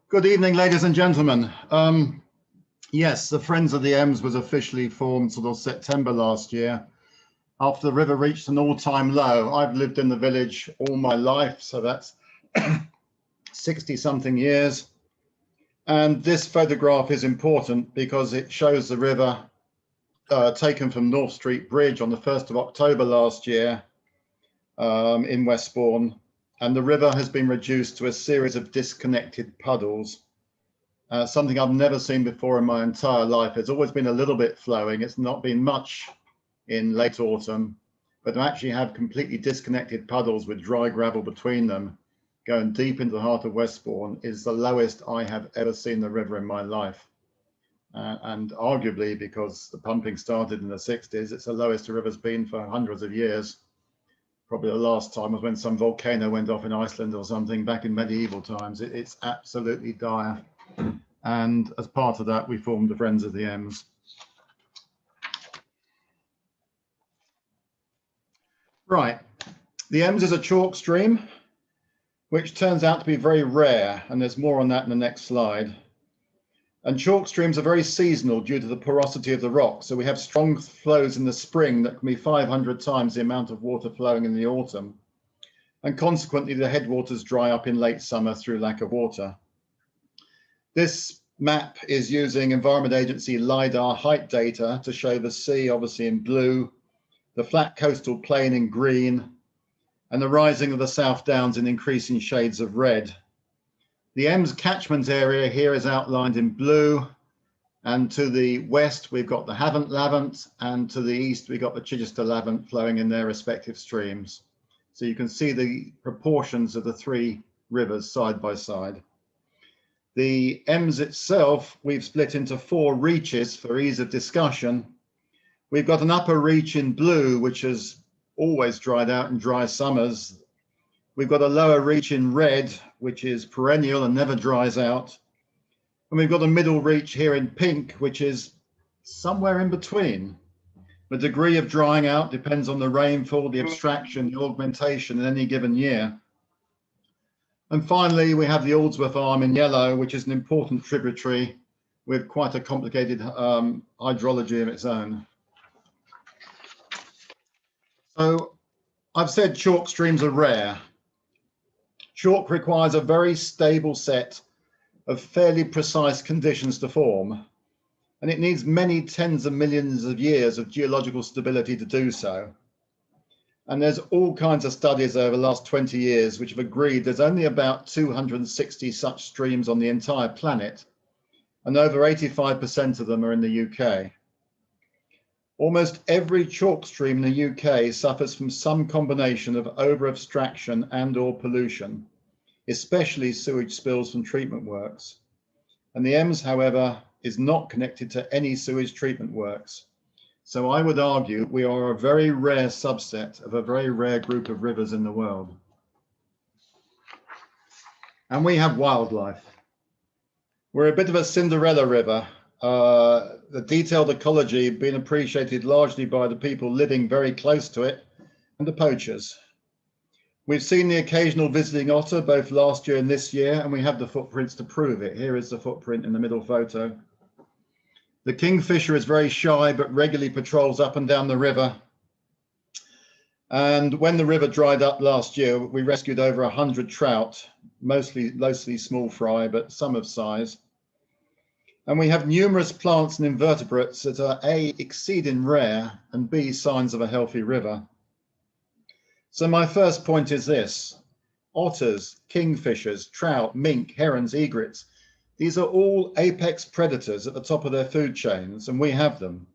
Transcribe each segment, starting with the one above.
Good evening, ladies and gentlemen. Yes, the Friends of the Ems was officially formed sort of September last year after the river reached an all-time low. I've lived in the village all my life, so that's 60-something years. And this photograph is important because it shows the river taken from North Street Bridge on the 1st of October last year in Westbourne. And the river has been reduced to a series of disconnected puddles, something I've never seen before in my entire life. It's always been a little bit flowing. It's not been much in late autumn, but to actually have completely disconnected puddles with dry gravel between them going deep into the heart of Westbourne is the lowest I have ever seen the river in my life. And arguably, because the pumping started in the 60s, it's the lowest the river's been for hundreds of years. Probably the last time was when some volcano went off in Iceland or something back in medieval times. It's absolutely dire. And as part of that, we formed the Friends of the Ems. Right, the Ems is a chalk stream, which turns out to be very rare, and there's more on that in the next slide. And chalk streams are very seasonal due to the porosity of the rock. So we have strong flows in the spring that can be 500 times the amount of water flowing in the autumn. And consequently, the headwaters dry up in late summer through lack of water. This map is using Environment Agency LiDAR height data to show the sea, obviously in blue, the flat coastal plain in green, and the rising of the South Downs in increasing shades of red. The Ems catchment area here is outlined in blue, and to the west we've got the Havant Lavant, and to the east we've got the Chichester Lavant flowing in their respective streams. So you can see the proportions of the three rivers side by side. The Ems itself we've split into 4 reaches for ease of discussion. We've got an upper reach in blue, which has always dried out in dry summers. We've got a lower reach in red, which is perennial and never dries out. And we've got a middle reach here in pink, which is somewhere in between. The degree of drying out depends on the rainfall, the abstraction, the augmentation in any given year. And finally, we have the Aldsworth Arm in yellow, which is an important tributary with quite a complicated hydrology of its own. So I've said chalk streams are rare. Chalk requires a very stable set of fairly precise conditions to form, and it needs many tens of millions of years of geological stability to do so. And there's all kinds of studies over the last 20 years which have agreed there's only about 260 such streams on the entire planet, and over 85% of them are in the UK. Almost every chalk stream in the UK suffers from some combination of over-abstraction and/or pollution, especially sewage spills from treatment works. And the Ems, however, is not connected to any sewage treatment works. So I would argue we are a very rare subset of a very rare group of rivers in the world. And we have wildlife. We're a bit of a Cinderella river. The detailed ecology being appreciated largely by the people living very close to it and the poachers. We've seen the occasional visiting otter both last year and this year, and we have the footprints to prove it. Here is the footprint in the middle photo. The kingfisher is very shy but regularly patrols up and down the river. And when the river dried up last year, we rescued over 100 trout, mostly small fry, but some of size. And we have numerous plants and invertebrates that are A, exceeding rare, and B, signs of a healthy river. So my first point is this: otters, kingfishers, trout, mink, herons, egrets, these are all apex predators at the top of their food chains, and we have them.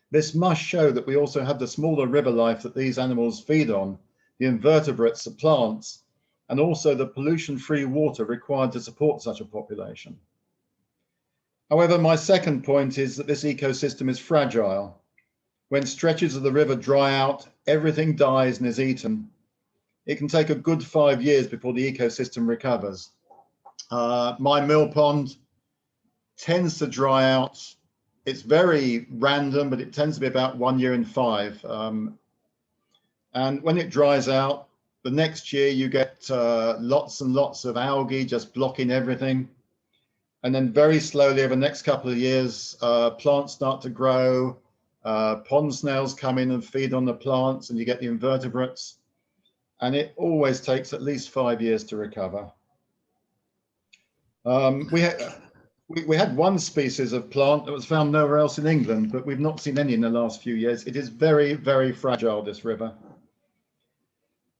This must show that we also have the smaller river life that these animals feed on, the invertebrates, the plants, and also the pollution-free water required to support such a population. However, my second point is that this ecosystem is fragile. When stretches of the river dry out, everything dies and is eaten. It can take a good 5 years before the ecosystem recovers. My mill pond tends to dry out. It's very random, but it tends to be about 1 year in 5. And when it dries out, the next year you get lots and lots of algae just blocking everything. And then very slowly over the next couple of years, plants start to grow, pond snails come in and feed on the plants, and you get the invertebrates. And it always takes at least 5 years to recover. We had one species of plant that was found nowhere else in England, but we've not seen any in the last few years. It is very, very fragile, this river.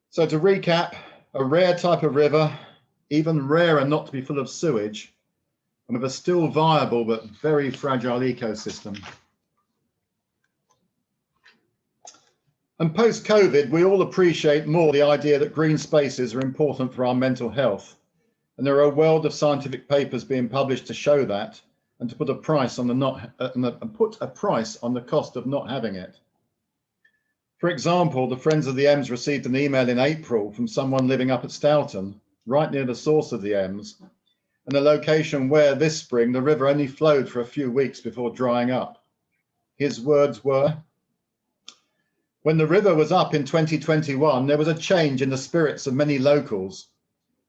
So to recap, a rare type of river, even rarer not to be full of sewage, and with a still viable but very fragile ecosystem. And post-COVID, we all appreciate more the idea that green spaces are important for our mental health. And there are a world of scientific papers being published to show that, and to put a price on the cost of not having it. For example, the Friends of the Ems received an email in April from someone living up at Stoughton, right near the source of the Ems, and a location where this spring the river only flowed for a few weeks before drying up. His words were, "When the river was up in 2021, there was a change in the spirits of many locals,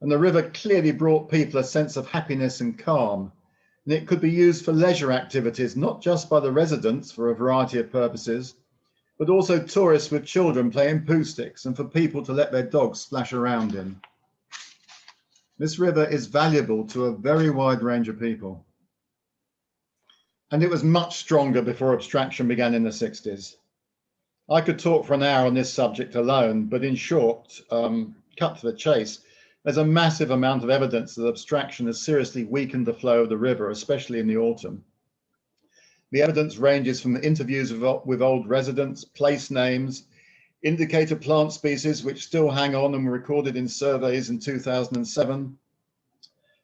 and the river clearly brought people a sense of happiness and calm, and it could be used for leisure activities, not just by the residents for a variety of purposes, but also tourists with children playing poo sticks and for people to let their dogs splash around in. This river is valuable to a very wide range of people." And it was much stronger before abstraction began in the 60s. I could talk for an hour on this subject alone, but in short, cut to the chase, there's a massive amount of evidence that abstraction has seriously weakened the flow of the river, especially in the autumn. The evidence ranges from interviews with old residents, place names, indicator plant species which still hang on and were recorded in surveys in 2007,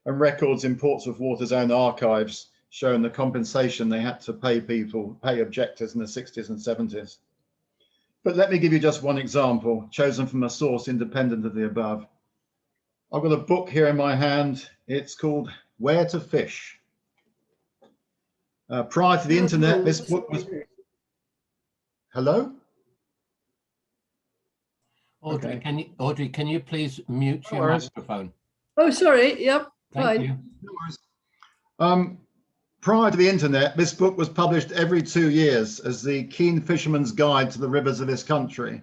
and records in Portsmouth Water's own archives showing the compensation they had to pay objectors in the 60s and 70s. But let me give you just one example, chosen from a source independent of the above. I've got a book here in my hand. It's called Where to Fish. Prior to the internet, this book was... Hello? Audrey, okay. Can you please mute your microphone? Oh, sorry. Yep. Thank you. No worries. Prior to the internet, this book was published every 2 years as the Keen Fisherman's Guide to the Rivers of this country.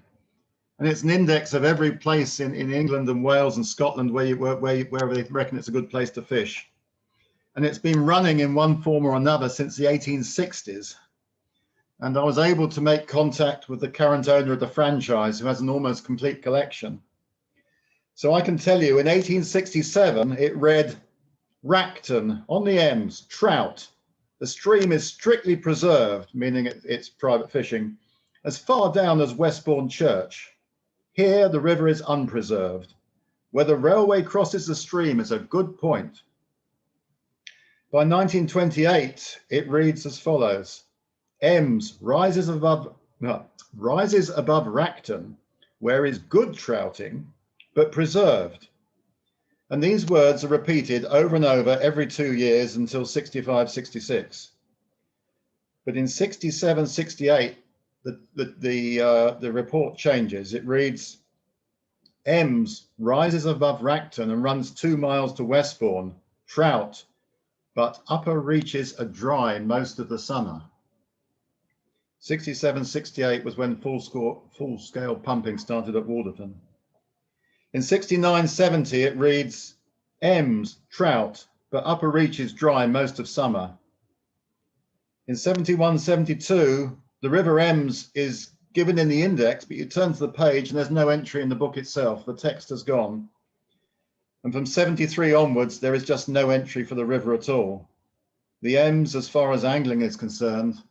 And it's an index of every place in England and Wales and Scotland wherever they reckon it's a good place to fish. And it's been running in one form or another since the 1860s. And I was able to make contact with the current owner of the franchise, who has an almost complete collection. So I can tell you, in 1867, it read, "Racton, on the Ems, trout. The stream is strictly preserved," meaning it's private fishing, "as far down as Westbourne Church. Here, the river is unpreserved. Where the railway crosses the stream is a good point." By 1928, it reads as follows: "Ems rises above Racton, where is good trouting, but preserved." And these words are repeated over and over every 2 years until 65, 66. But in 67, 68, the report changes. It reads, "Ems rises above Racton and runs 2 miles to Westbourne, trout, but upper reaches are dry most of the summer." 67, 68 was when full-scale pumping started at Walderton. In 69, 70, it reads, "Ems, trout, but upper reaches dry most of summer." In 71, 72, the River Ems is given in the index, but you turn to the page and there's no entry in the book itself. The text has gone. And from 73 onwards, there is just no entry for the river at all. The Ems, as far as angling is concerned,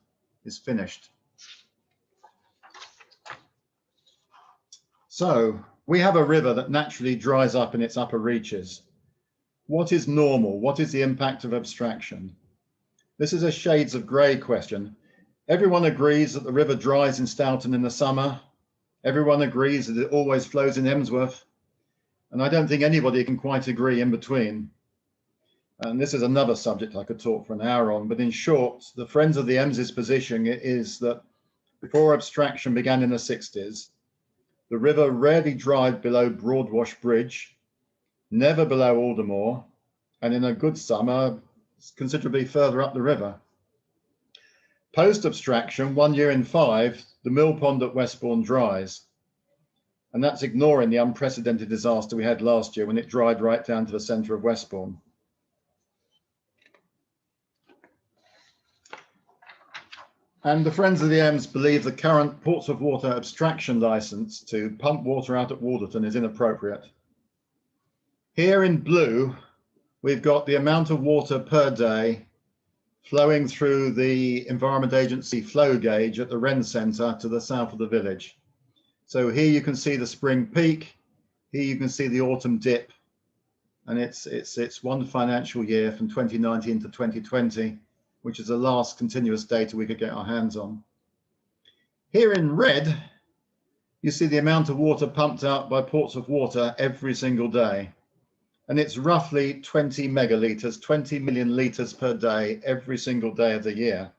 is finished. So we have a river that naturally dries up in its upper reaches. What is normal? What is the impact of abstraction? This is a shades of grey question. Everyone agrees that the river dries in Stoughton in the summer. Everyone agrees that it always flows in Emsworth. And I don't think anybody can quite agree in between. And this is another subject I could talk for an hour on, but in short, the Friends of the Ems's position is that before abstraction began in the 60s, the river rarely dried below Broadwash Bridge, never below Aldermore, and in a good summer, considerably further up the river. Post-abstraction, 1 year in 5, the mill pond at Westbourne dries. And that's ignoring the unprecedented disaster we had last year when it dried right down to the centre of Westbourne. And the Friends of the Ems believe the current Ports of Water abstraction licence to pump water out at Walderton is inappropriate. Here in blue, we've got the amount of water per day flowing through the Environment Agency flow gauge at the Wren Centre to the south of the village. So here you can see the spring peak, here you can see the autumn dip, and it's one financial year from 2019 to 2020, which is the last continuous data we could get our hands on. Here in red, you see the amount of water pumped out by Ports of Water every single day. And it's roughly 20 megalitres, 20 million litres per day, every single day of the year.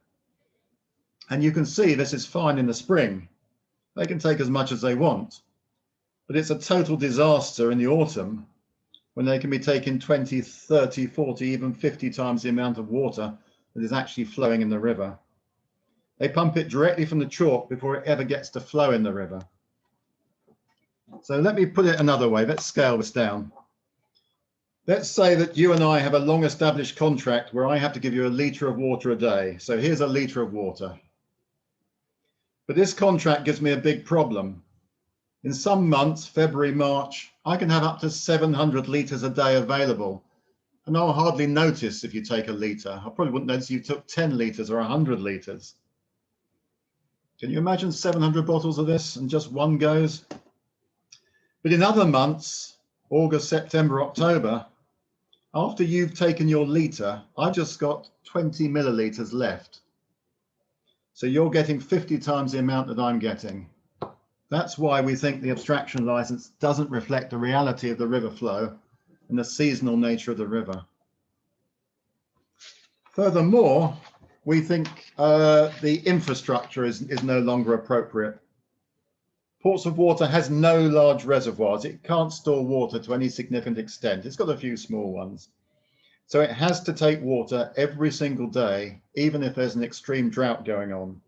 And you can see this is fine in the spring. They can take as much as they want, but it's a total disaster in the autumn when they can be taking 20, 30, 40, even 50 times the amount of water that is actually flowing in the river. They pump it directly from the chalk before it ever gets to flow in the river. So let me put it another way. Let's scale this down. Let's say that you and I have a long established contract where I have to give you a litre of water a day. So here's a litre of water. But this contract gives me a big problem. In some months, February, March, I can have up to 700 litres a day available. And I'll hardly notice if you take a litre. I probably wouldn't notice if you took 10 litres or 100 litres. Can you imagine 700 bottles of this and just one goes? But in other months, August, September, October, after you've taken your litre, I've just got 20 millilitres left. So you're getting 50 times the amount that I'm getting. That's why we think the abstraction licence doesn't reflect the reality of the river flow and the seasonal nature of the river. Furthermore, we think the infrastructure is no longer appropriate. Ports of Water has no large reservoirs. It can't store water to any significant extent. It's got a few small ones. So it has to take water every single day, even if there's an extreme drought going on.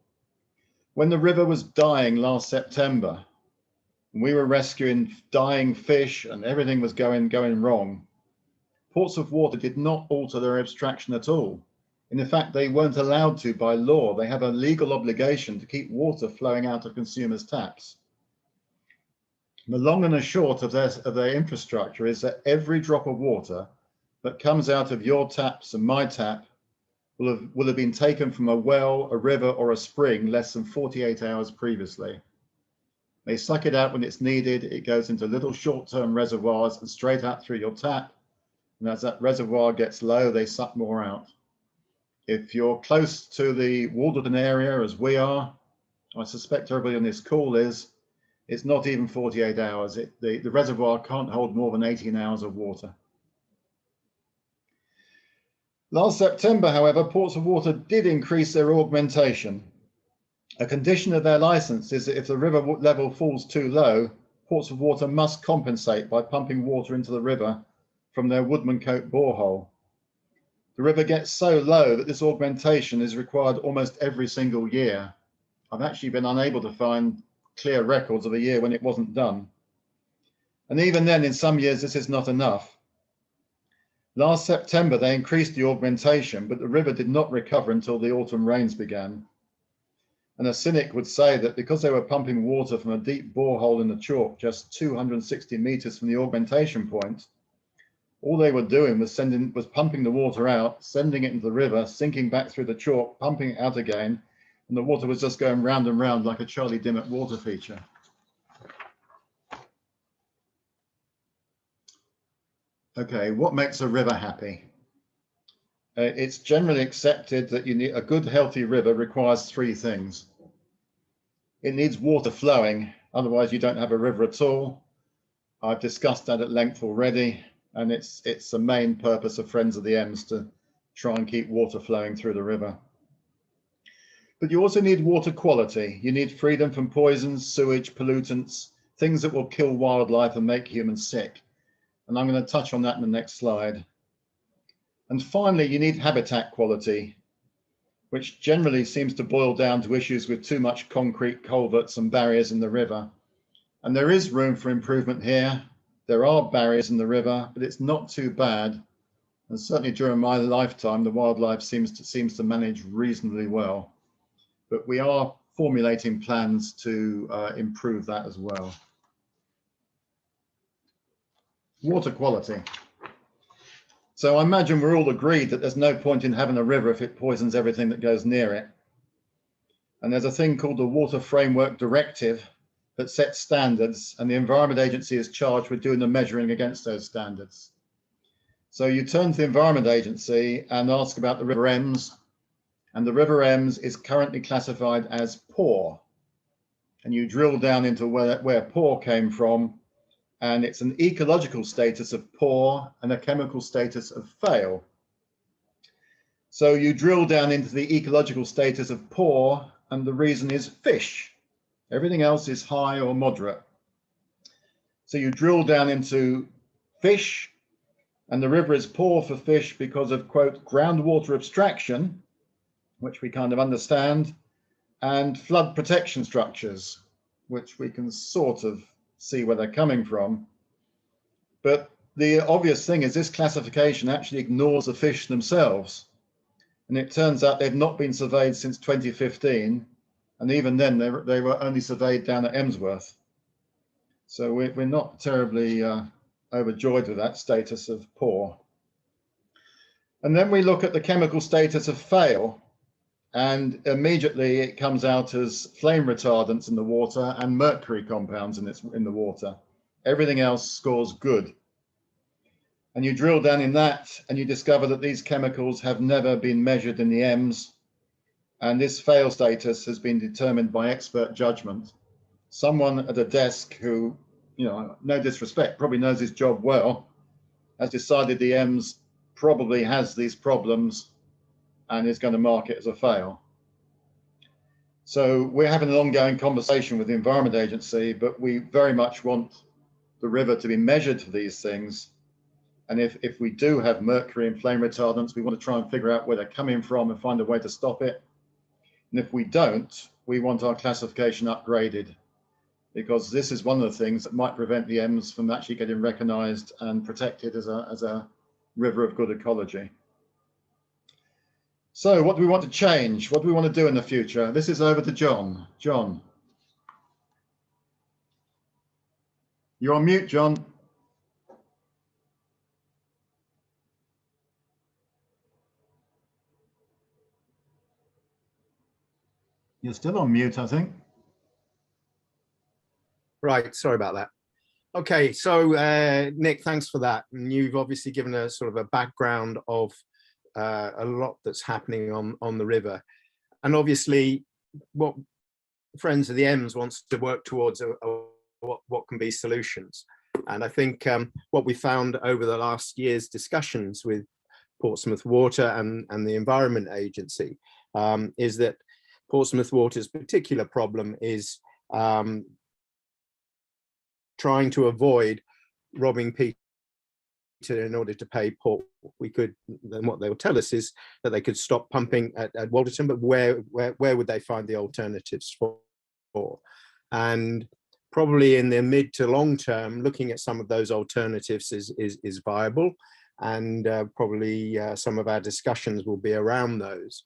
When the river was dying last September, and we were rescuing dying fish and everything was going wrong, Ports of Water did not alter their abstraction at all. And in fact, they weren't allowed to by law. They have a legal obligation to keep water flowing out of consumers' taps. The long and the short of their infrastructure is that every drop of water that comes out of your taps and my tap will have been taken from a well, a river, or a spring less than 48 hours previously. They suck it out when it's needed. It goes into little short-term reservoirs and straight out through your tap. And as that reservoir gets low, they suck more out. If you're close to the Walderton area, as we are, I suspect everybody on this call is, it's not even 48 hours. The reservoir can't hold more than 18 hours of water. Last September, however, Ports of Water did increase their augmentation. A condition of their licence is that if the river level falls too low, Ports of Water must compensate by pumping water into the river from their Woodmancote borehole. The river gets so low that this augmentation is required almost every single year. I've actually been unable to find clear records of a year when it wasn't done. And even then, in some years, this is not enough. Last September, they increased the augmentation, but the river did not recover until the autumn rains began. And a cynic would say that because they were pumping water from a deep borehole in the chalk, just 260 meters from the augmentation point, all they were doing was pumping the water out, sending it into the river, sinking back through the chalk, pumping it out again, and the water was just going round and round like a Charlie Dimmock water feature. Okay, what makes a river happy? It's generally accepted that a good, healthy river requires three things. It needs water flowing, otherwise you don't have a river at all. I've discussed that at length already, and it's the main purpose of Friends of the Ems to try and keep water flowing through the river. But you also need water quality. You need freedom from poisons, sewage, pollutants, things that will kill wildlife and make humans sick. And I'm going to touch on that in the next slide. And finally, you need habitat quality, which generally seems to boil down to issues with too much concrete culverts and barriers in the river. And there is room for improvement here. There are barriers in the river, but it's not too bad. And certainly during my lifetime, the wildlife seems to manage reasonably well. But we are formulating plans to improve that as well. Water quality. So I imagine we're all agreed that there's no point in having a river if it poisons everything that goes near it. And there's a thing called the Water Framework Directive that sets standards, and the Environment Agency is charged with doing the measuring against those standards. So you turn to the Environment Agency and ask about the River Ems, and the River Ems is currently classified as poor. And you drill down into where poor came from, and it's an ecological status of poor and a chemical status of fail. So you drill down into the ecological status of poor, and the reason is fish. Everything else is high or moderate. So you drill down into fish, and the river is poor for fish because of, quote, groundwater abstraction, which we kind of understand, and flood protection structures, which we can sort of see where they're coming from. But the obvious thing is this classification actually ignores the fish themselves. And it turns out they've not been surveyed since 2015. And even then they were only surveyed down at Emsworth. So we're not terribly overjoyed with that status of poor. And then we look at the chemical status of fail. And immediately it comes out as flame retardants in the water and mercury compounds in the water. Everything else scores good. And you drill down in that and you discover that these chemicals have never been measured in the Ems. And this fail status has been determined by expert judgment. Someone at a desk who, no disrespect, probably knows his job well, has decided the Ems probably has these problems and is going to mark it as a fail. So we're having an ongoing conversation with the Environment Agency, but we very much want the river to be measured for these things. And if we do have mercury and flame retardants, we want to try and figure out where they're coming from and find a way to stop it. And if we don't, we want our classification upgraded, because this is one of the things that might prevent the Ems from actually getting recognized and protected as a river of good ecology. So what do we want to change? What do we want to do in the future? This is over to John. John. You're on mute, John. You're still on mute, I think. Right, sorry about that. Okay, so Nick, thanks for that. And you've obviously given a sort of a background of a lot that's happening on the river. And obviously what Friends of the Ems wants to work towards what can be solutions. And I think what we found over the last year's discussions with Portsmouth Water and the Environment Agency is that Portsmouth Water's particular problem is trying to avoid robbing Peter in order to pay Paul. Then what they will tell us is that they could stop pumping at Walderton, but where would they find the alternatives for? And probably in the mid to long term, looking at some of those alternatives is viable, and probably some of our discussions will be around those.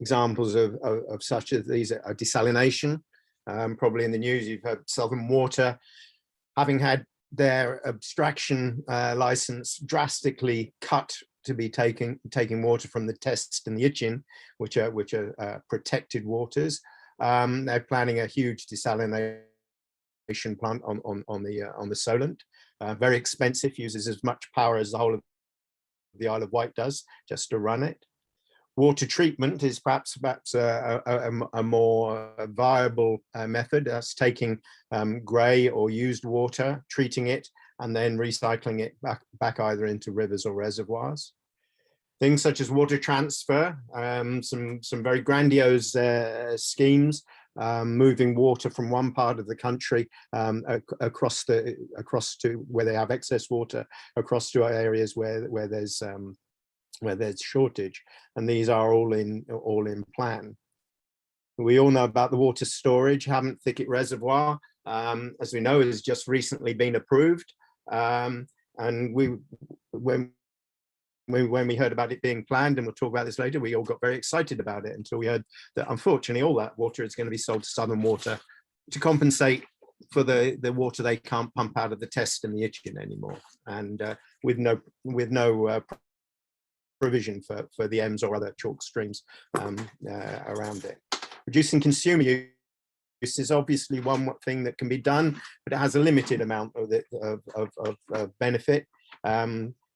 Examples of such as these are desalination. Probably in the news you've heard Southern Water having had their abstraction license drastically cut to be taking water from the Test and the Itchen, which are protected waters. They're planning a huge desalination plant on the Solent. Very expensive, uses as much power as the whole of the Isle of Wight does just to run it. Water treatment is perhaps a more viable method. That's taking grey or used water, treating it, and then recycling it back either into rivers or reservoirs. Things such as water transfer, some very grandiose schemes moving water from one part of the country across to where they have excess water, across to areas where there's shortage, and these are all in plan. We all know about the water storage. Hammond Thicket Reservoir, as we know, has just recently been approved, and when we heard about it being planned, and we'll talk about this later, we all got very excited about it until we heard that unfortunately all that water is going to be sold to Southern Water to compensate for the water they can't pump out of the Test and the Itchen anymore, and with no provision for the Ems or other chalk streams around it. Reducing consumer use is obviously one thing that can be done, but it has a limited amount of benefit.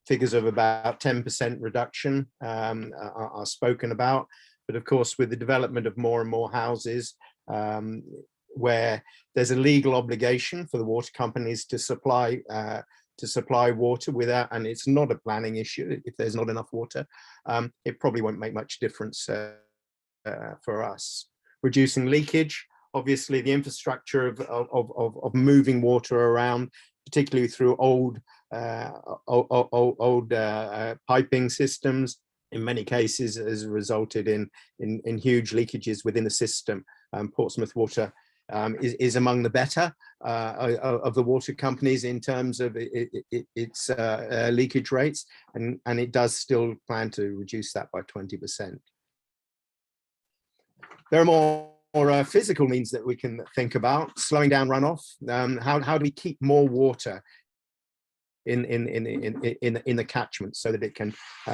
Figures of about 10% reduction are spoken about, but of course, with the development of more and more houses, where there's a legal obligation for the water companies to supply water without, and it's not a planning issue if there's not enough water, it probably won't make much difference for us. Reducing leakage, obviously the infrastructure of moving water around, particularly through old piping systems, in many cases has resulted in huge leakages within the system. Portsmouth Water is among the better of the water companies in terms of its leakage rates, and it does still plan to reduce that by 20%. There are more physical means that we can think about: slowing down runoff. How do we keep more water in the catchment so that it can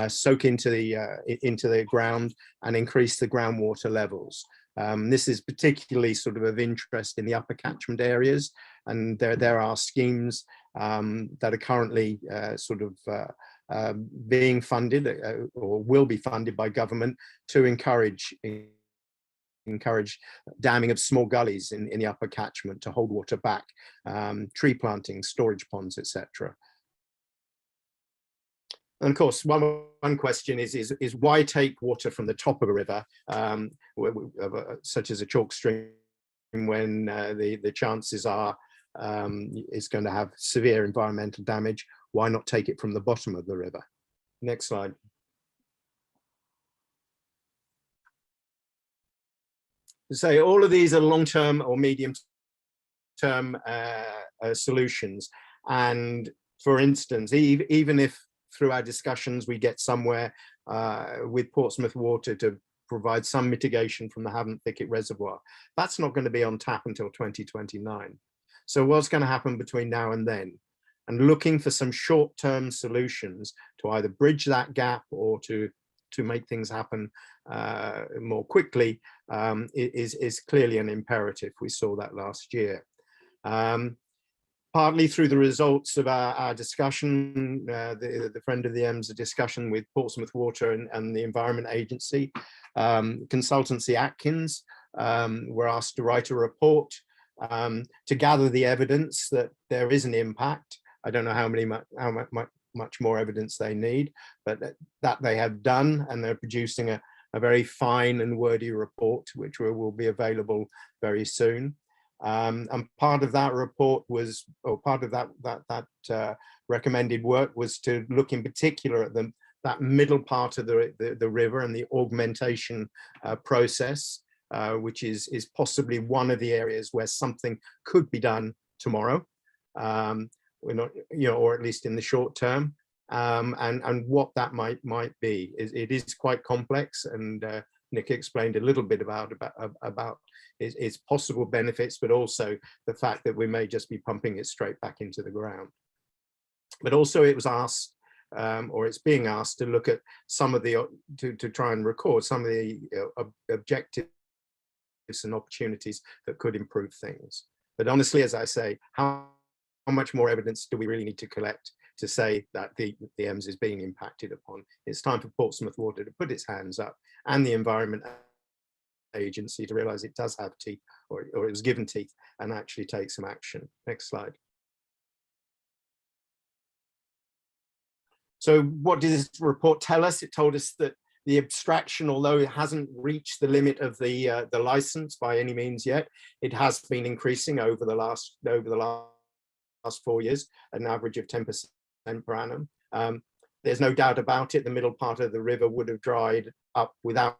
soak into the ground and increase the groundwater levels? This is particularly sort of interest in the upper catchment areas, and there are schemes that are currently being funded or will be funded by government to encourage damming of small gullies in the upper catchment to hold water back, tree planting, storage ponds, etc. And of course, one question is why take water from the top of a river, such as a chalk stream, when the chances are it's going to have severe environmental damage? Why not take it from the bottom of the river? Next slide. So all of these are long-term or medium-term solutions. And for instance, even if through our discussions we get somewhere with Portsmouth Water to provide some mitigation from the Hammond Thicket Reservoir, that's not going to be on tap until 2029. So what's going to happen between now and then? And looking for some short-term solutions to either bridge that gap or to make things happen more quickly is clearly an imperative. We saw that last year. Partly through the results of our discussion, the Friend of the Ems, a discussion with Portsmouth Water and the Environment Agency, consultancy Atkins were asked to write a report to gather the evidence that there is an impact. I don't know how much more evidence they need, but that they have done, and they're producing a very fine and wordy report, which will be available very soon. And part of that report was, or part of that recommended work was to look in particular at that middle part of the river and the augmentation process, which is possibly one of the areas where something could be done tomorrow. We're not, or at least in the short term, and what that might be. It is quite complex, and Nick explained a little bit about its possible benefits, but also the fact that we may just be pumping it straight back into the ground. But also it was asked, or it's being asked, to look at some of the, to try and record some of the objectives and opportunities that could improve things. But honestly, as I say, how much more evidence do we really need to collect to say that the Ems is being impacted upon? It's time for Portsmouth Water to put its hands up, and the Environment Agency to realise it does have teeth, or it was given teeth, and actually take some action. Next slide. So what did this report tell us? It told us that The abstraction, although it hasn't reached the limit of the license by any means yet, it has been increasing over the last 4 years, at an average of 10% per annum. There's no doubt about it, the middle part of the river would have dried up without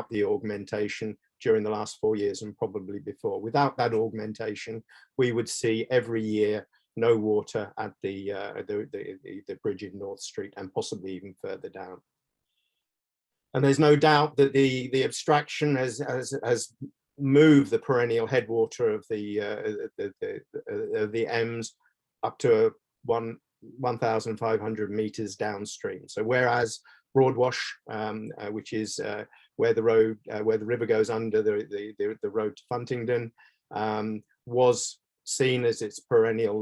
the augmentation during the last 4 years, and probably before. Without that augmentation, we would see every year no water at the bridge in North Street, and possibly even further down. And there's no doubt that the abstraction has moved the perennial headwater of the Ems up to 1,500 meters downstream. So whereas Broadwash, which is where the river goes under the road to Funtingdon, was seen as its perennial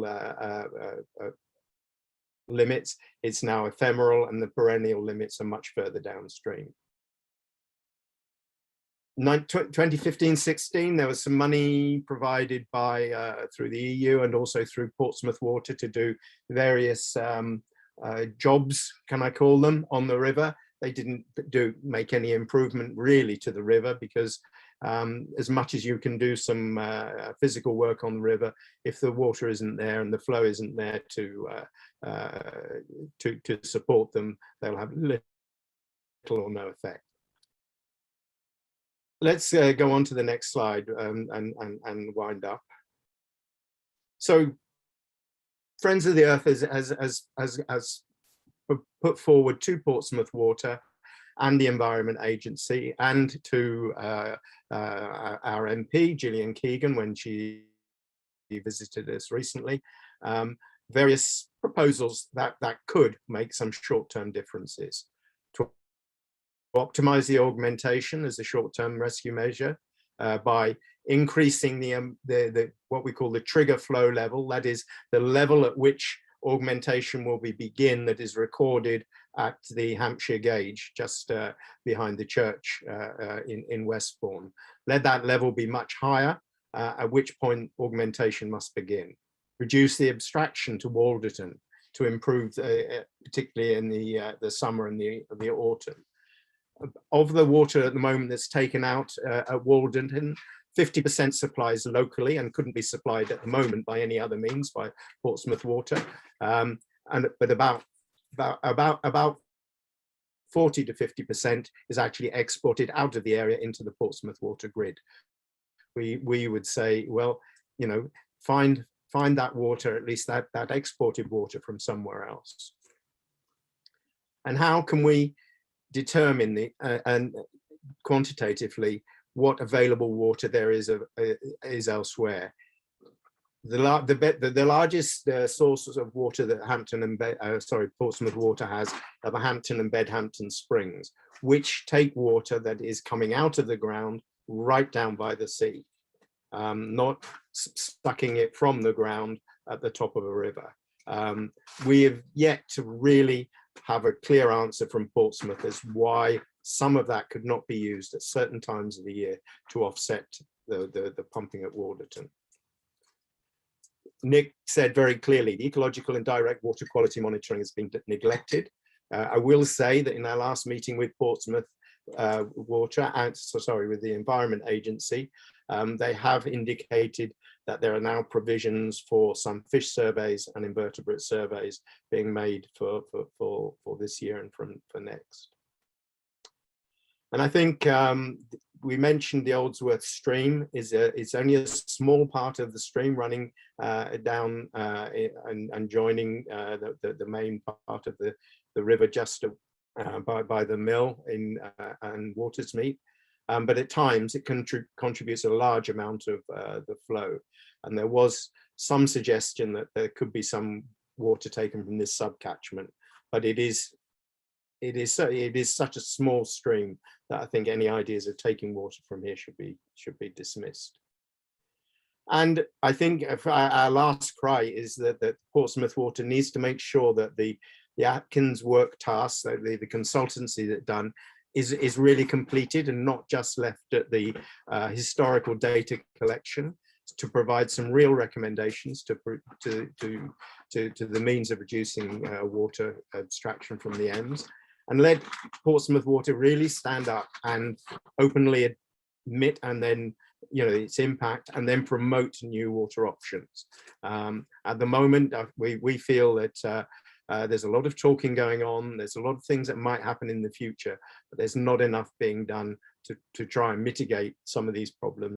limits, it's now ephemeral, and the perennial limits are much further downstream. 2015-16, there was some money provided by through the EU and also through Portsmouth Water to do various jobs, can I call them, on the river. They didn't make any improvement really to the river, because as much as you can do some physical work on the river, if the water isn't there and the flow isn't there to support them, they'll have little or no effect. Let's go on to the next slide and wind up. So Friends of the Earth has put forward to Portsmouth Water and the Environment Agency, and to our MP, Gillian Keegan, when she visited us recently, various proposals that could make some short-term differences. To optimize the augmentation as a short-term rescue measure by increasing the what we call the trigger flow level, that is the level at which augmentation will begin, that is recorded at the Hampshire gauge just behind the church in Westbourne. Let that level be much higher, at which point augmentation must begin. Reduce the abstraction to Walderton to improve, particularly in the summer and the autumn. Of the water at the moment that's taken out at Walderton, 50% supplies locally and couldn't be supplied at the moment by any other means, by Portsmouth Water, but about 40 to 50% is actually exported out of the area into the Portsmouth Water grid. We would say, well, you know, find that water, at least that exported water, from somewhere else. And how can we determine and quantitatively what available water there is elsewhere? The largest sources of water that Portsmouth Water has are the Hampton and Bedhampton Springs, which take water that is coming out of the ground right down by the sea, not sucking it from the ground at the top of a river. We have yet to really have a clear answer from Portsmouth as why some of that could not be used at certain times of the year to offset the pumping at Walderton. Nick said very clearly, the ecological and direct water quality monitoring has been neglected. I will say that in our last meeting with Portsmouth Water, with the Environment Agency, they have indicated that there are now provisions for some fish surveys and invertebrate surveys being made for this year and for next. And I think we mentioned the Oldsworth stream it's only a small part of the stream running down and joining the main part of the river just by the mill and Watersmeet. But at times it contributes a large amount of the flow. And there was some suggestion that there could be some water taken from this subcatchment, but it is such a small stream that I think any ideas of taking water from here should be dismissed. And I think our last cry is that Portsmouth Water needs to make sure that the Atkins work task, the consultancy that's done, is really completed and not just left at the historical data collection, to provide some real recommendations to the means of reducing water abstraction from the Ems, and let Portsmouth Water really stand up and openly admit and then, its impact, and then promote new water options. At the moment, we feel that there's a lot of talking going on. There's a lot of things that might happen in the future, but there's not enough being done to try and mitigate some of these problems.